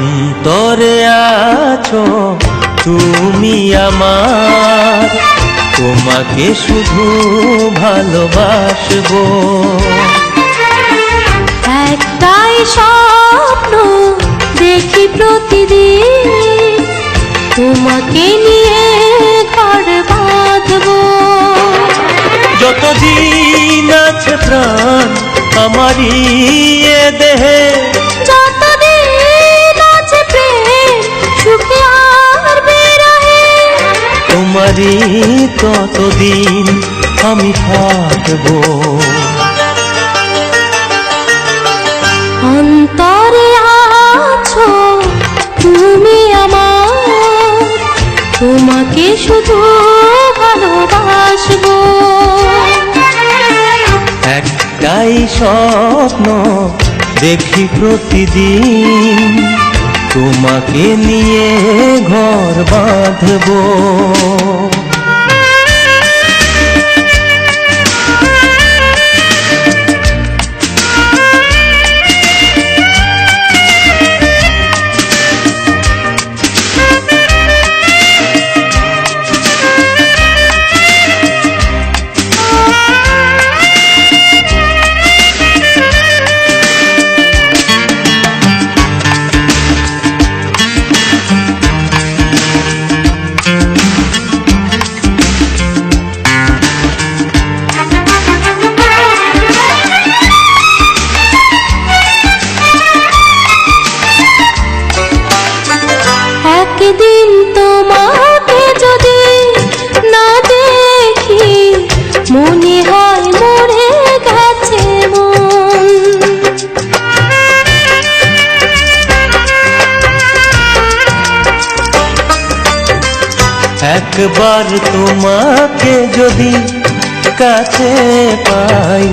অন্তরে আছো তুমি আমার, তোমাকে শুধু ভালোবাসবো। একটাই স্বপ্ন দেখি প্রতিদিন, তোমাকে নিয়ে ঘর বাঁধবো। যতদিন আছে প্রাণ আমারই এ দেহে, যতদিন আছে প্রেম সুখে আর বিরহে, তোমারই ততদিন আমি থাকবো। অন্তরে আছো তুমি আমার, তোমাকে শুধু ভালোবাসবো। একটাই স্বপ্ন দেখি প্রতিদিন, তোমাকে নিয়ে ঘর বাঁধবো। একদিন তোমাকে যদি না দেখি, মনে হয় মরে গেছে মন। একবার তোমাকে যদি কাছে পাই,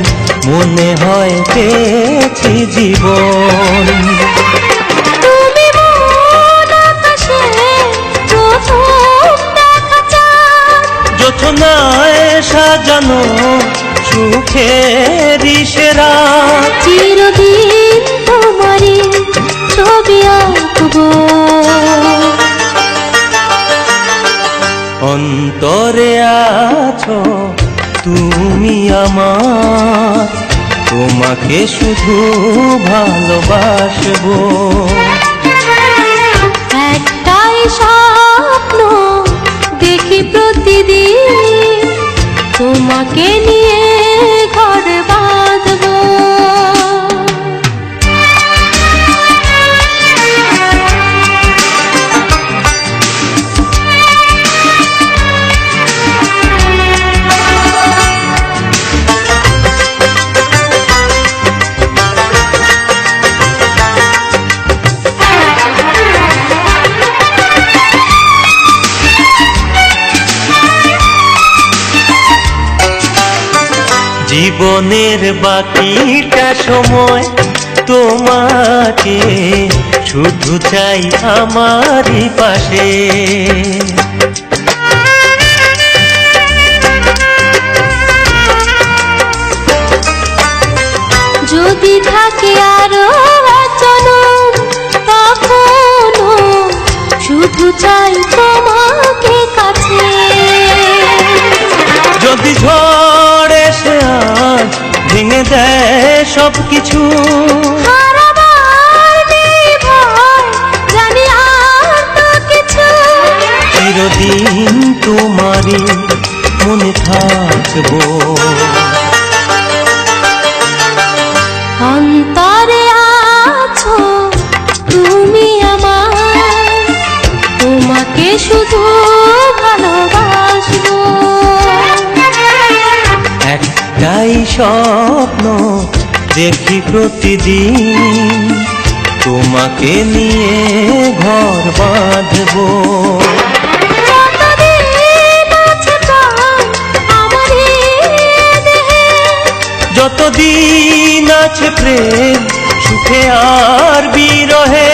মনে হয় পেয়েছি জীবন। তুমি মন আকাশে প্রথম দেখা চাঁদ, যোছনায় সাজানো সুখেরই সেরা, চিরদিন তোমারই ছবি আঁকবো। অন্তরে আছো তুমি আমার, তোমাকে শুধু ভালোবাসবো। একটাই স্বপ্ন দেখি প্রতিদিন, তোমাকে নিয়ে ঘর বাঁধবো। জীবনের বাকিটা সময় তোমাকে শুধু চাই আমারই পাশে। যদি থাকে আরো জনম, তখনো শুধু চাই তোমাকে কাছে। যদি ঝড় এসে আজ ভেঙে দেয় সবকিছু, হারাবার নেই ভয়, জানি আর তো কিছু। চিরদিন তোমারই মনে থাকবো। অন্তরে আছো তুমি আমার, তোমাকে শুধু ভালোবাসবো। একটাই স্বপ্ন দেখি প্রতিদিন, তোমাকে নিয়ে ঘর বাঁধবো। যতদিন আছে প্রাণ আমারই দেহে, যতদিন আছে প্রেম সুখে আর বিরহে,